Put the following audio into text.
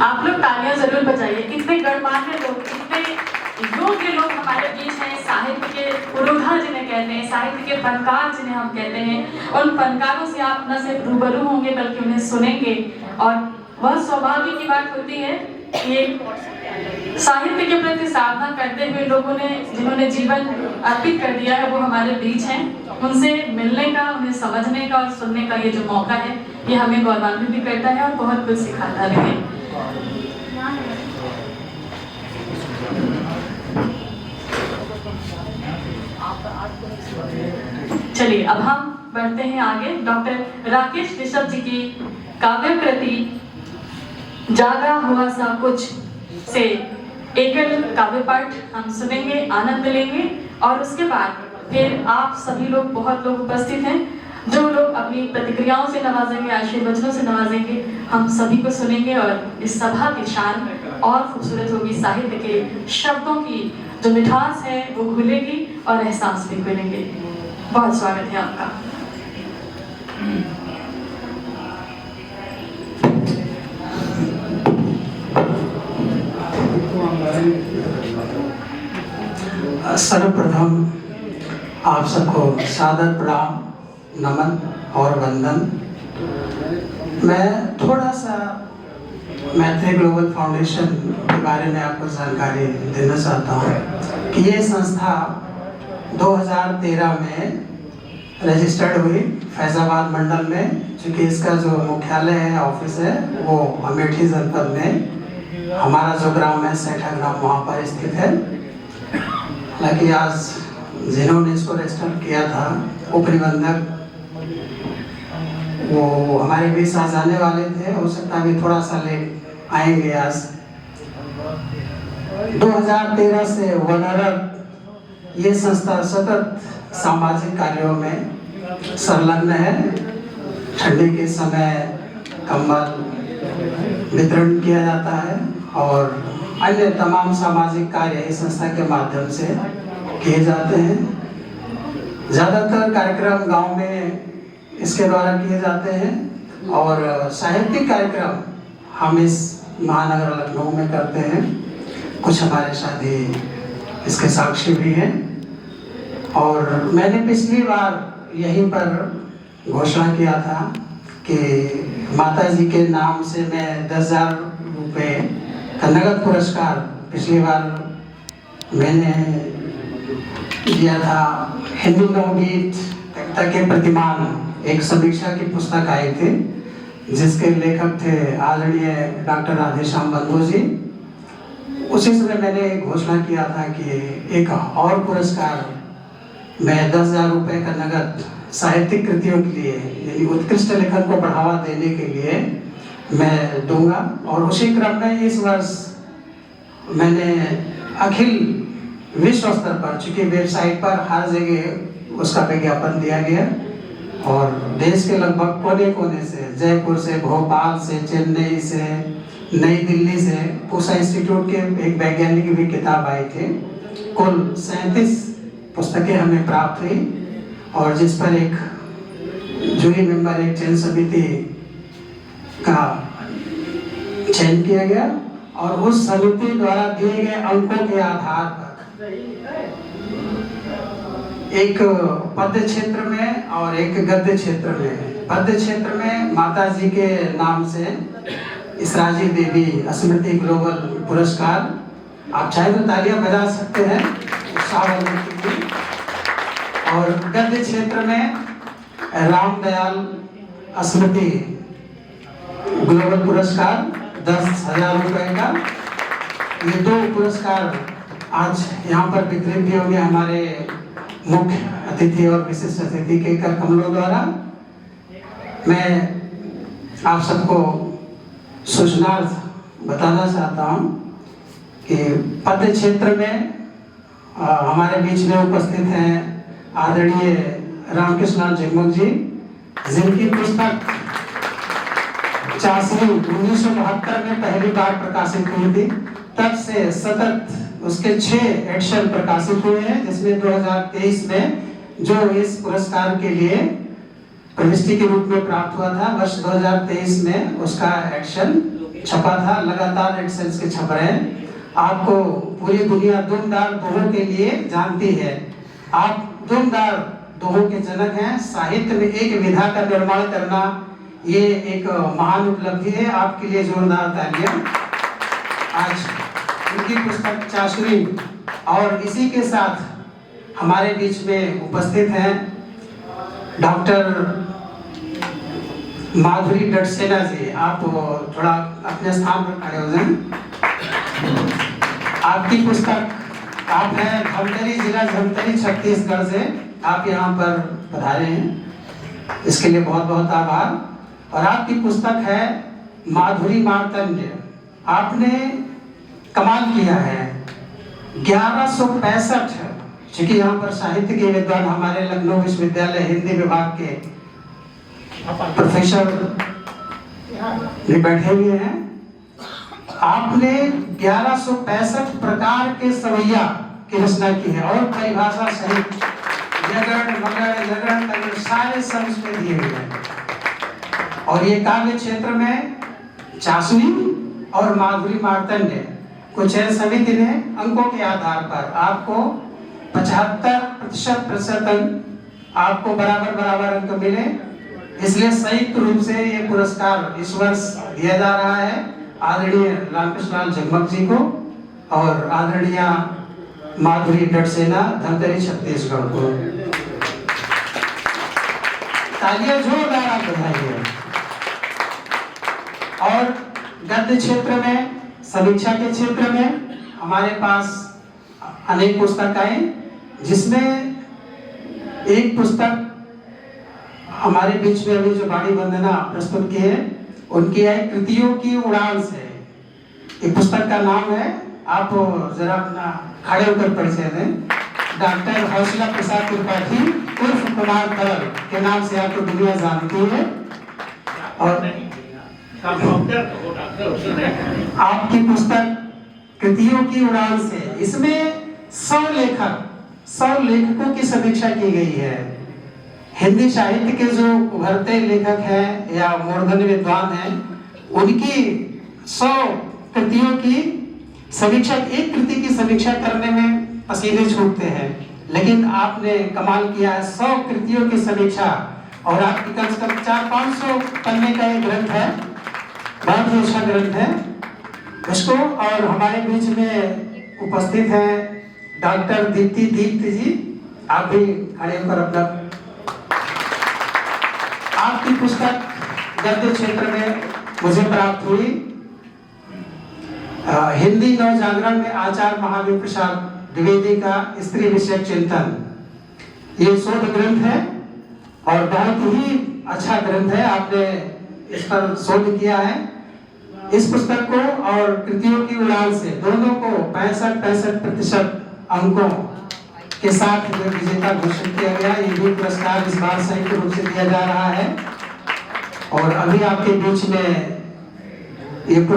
आप लोग तालियां जरूर बजाइए। कितने गणमान्य लोग, कितने योग्य लोग हमारे बीच हैं। साहित्य के पुरोधा जिन्हें कहते हैं, साहित्य के फनकार जिन्हें हम कहते हैं, उन फनकारों से आप न सिर्फ रूबरू होंगे बल्कि उन्हें सुनेंगे। और वह सौभाग्य की बात होती है कि साहित्य के प्रति साधना करते हुए लोगों ने, जिन्होंने जीवन अर्पित कर दिया है, वो हमारे बीच हैं। उनसे मिलने का, उन्हें समझने का और सुनने का ये जो मौका है, ये हमें गौरवान्वित भी करता है और बहुत कुछ सिखाता भी है। चलिए अब हम बढ़ते हैं आगे। डॉक्टर राकेश ऋषभ जी की काव्य कृति जागा हुआ सा कुछ से एकल काव्य पाठ हम सुनेंगे, आनंद लेंगे और उसके बाद फिर आप सभी लोग, बहुत लोग उपस्थित हैं, जो लोग अपनी प्रतिक्रियाओं से नवाजेंगे, आशीर्वचनों से नवाजेंगे, हम सभी को सुनेंगे और इस सभा की शान और खूबसूरत होगी। साहित्य के शब्दों की जो मिठास है वो खुलेगी और एहसास भी खुलेंगे। बहुत स्वागत है आपका। सर्वप्रथम आप सबको सादर प्रणाम, नमन और वंदन। मैं थोड़ा सा मैत्री ग्लोबल फाउंडेशन के बारे में आपको जानकारी देना चाहता हूँ कि ये संस्था 2013 में रजिस्टर्ड हुई फैजाबाद मंडल में। चूँकि इसका जो मुख्यालय है, ऑफिस है, वो अमेठी जनपद में हमारा जो ग्राम है सेठा ग्राम, वहाँ पर स्थित है। हालांकि आज जिन्होंने इसको रजिस्टर किया था, उपनिबंधक, वो हमारे बीच आज आने वाले थे, हो सकता है थोड़ा सा लेट आएंगे। आज 2013 से वनरत ये संस्था सतत सामाजिक कार्यों में संलग्न है। ठंडी के समय कंबल वितरण किया जाता है और अन्य तमाम सामाजिक कार्य इस संस्था के माध्यम से किए जाते हैं। ज़्यादातर कार्यक्रम गांव में इसके द्वारा किए जाते हैं और साहित्यिक कार्यक्रम हम इस महानगर लखनऊ में करते हैं। कुछ हमारे साथी इसके साक्षी भी हैं। और मैंने पिछली बार यहीं पर घोषणा किया था कि माता जी के नाम से मैं 10,000 रुपये का नगद पुरस्कार पिछली बार मैंने दिया था। हिंदू नवगीत कविता के प्रतिमान एक समीक्षा की पुस्तक आई थी, जिसके लेखक थे आदरणीय डॉक्टर राधेश्याम बंधु जी। उसी समय मैंने घोषणा किया था कि एक और पुरस्कार मैं 10,000 रुपये का नगद साहित्यिक कृतियों के लिए, यानी उत्कृष्ट लेखन को बढ़ावा देने के लिए मैं दूंगा। और उसी क्रम में इस वर्ष मैंने अखिल विश्व स्तर पर, चूँकि वेबसाइट पर हर जगह उसका विज्ञापन दिया गया और देश के लगभग कोने कोने से, जयपुर से, भोपाल से, चेन्नई से, नई दिल्ली से, पूसा इंस्टीट्यूट के एक वैज्ञानिक भी किताब आई थी। कुल 37 पुस्तकें हमें प्राप्त हुई और जिस पर एक जूरी मेंबर, एक चयन समिति का चयन किया गया और उस समिति द्वारा दिए गए अंकों के आधार पर एक पद्य क्षेत्र में और एक गद्य क्षेत्र में, पद्य क्षेत्र में माता जी के नाम से इसराजी देवी स्मृति ग्लोबल पुरस्कार, आप चाहे तो तालियां बजा सकते हैं, और गद्य क्षेत्र में रामदयाल स्मृति ग्लोबल पुरस्कार 10,000 रुपए का। ये 2 पुरस्कार आज यहाँ पर वितरित भी होंगे हमारे मुख्य अतिथि और विशिष्ट अतिथि के कर कमलों द्वारा। मैं आप सबको सूचनार्थ बताना चाहता हूँ कि पद्य क्षेत्र में हमारे बीच में उपस्थित हैं आदरणीय रामकृष्ण जगमग जी, जिनकी पुस्तक 1972 में पहली बार प्रकाशित हुई थी। तब से सतत उसके 6 एडिशन प्रकाशित हुए हैं, जिसमें 2023 में जो इस पुरस्कार के लिए प्रविष्टि के रूप में प्राप्त हुआ था, वर्ष 2023 में उसका एडिशन छपा था, लगातार एडिशंस के छप रहे हैं। आपको पूरी दुनिया दुमदार दोहों के लिए जानती है। आप दुमदार दोहों के जनक हैं। साहित्य में एक विधा का निर्माण करना ये एक महान उपलब्धि है। आपके लिए जोरदार तालियां। आज उनकी पुस्तक चाशनी, और इसी के साथ हमारे बीच में उपस्थित हैं डॉक्टर माधुरी डटसेना जी। आप थोड़ा अपने स्थान पर खड़े हो जाएं। आपकी पुस्तक, आप हैं धमतरी, जिला धमतरी, छत्तीसगढ़ से आप यहाँ पर पधारे हैं, इसके लिए बहुत बहुत आभार। और आपकी पुस्तक है माधुरी मार्तंड। आपने कमाल किया है। 1165, चूंकि यहाँ पर साहित्य के विद्वान हमारे लखनऊ विश्वविद्यालय हिंदी विभाग के प्रोफेसर भी बैठे हुए हैं। आपने 1165 प्रकार के सवैया की रचना की है और परिभाषा सहित जगड़ मगड़ झगड़ तगड़ सारे शब्द में दिए हुए हैं। और ये काव्य क्षेत्र में चाशनी और माधुरी मार्तंड को चयन समिति ने अंकों के आधार पर आपको 75% अंक आपको बराबर अंक मिले। इसलिए संयुक्त रूप से ये पुरस्कार इस वर्ष दिया जा रहा है आदरणीय रामकृष्ण लाल जगमग जी को और आदरणीय माधुरी डटसेना, धमतरी, छत्तीसगढ़ को। तालियां जोरदार आप बजाइए। और गद्य क्षेत्र में, समीक्षा के क्षेत्र में हमारे पास अनेक पुस्तकें, जिसमें एक पुस्तक हमारे बीच में अभी जो वाणी वंदना प्रस्तुत की है, उनकी है कृतियों की उड़ान से। एक पुस्तक का नाम है, आप जरा अपना खड़े होकर परिचय दें। डॉक्टर हौसला प्रसाद त्रिपाठी उर्फ कुमार तरल के नाम से आपको दुनिया जानती है। और आपकी पुस्तक कृतियों की उड़ान से, इसमें 100 लेखकों की समीक्षा की गई है। हिंदी साहित्य के जो उभरते लेखक हैं या मूर्धन्य विद्वान हैं, उनकी 100 कृतियों की समीक्षा, एक कृति की समीक्षा करने में पसीने छूटते हैं, लेकिन आपने कमाल किया है। 100 कृतियों की समीक्षा, और आपकी कम से कम 400-500 पन्ने का एक ग्रंथ है, बहुत ही अच्छा ग्रंथ है इसको। और हमारे बीच में उपस्थित हैं डॉक्टर दीप्ति जी, आप भी खड़े होकर अपना। आपकी पुस्तक गद्य क्षेत्र में मुझे प्राप्त हुई हिंदी नव जागरण में आचार्य महावीर प्रसाद द्विवेदी का स्त्री विषयक चिंतन। ये शोध ग्रंथ है और बहुत ही अच्छा ग्रंथ है। आपने इस पर शोध किया है। इस पुस्तक को और कृतियों की उड़ान से दोनों को 65% अंकों के साथ विजेता घोषित किया गया। ये भी पुरस्कार इस बार संयुक्त रूप से दिया जा रहा है। और अभी आपके बीच में ये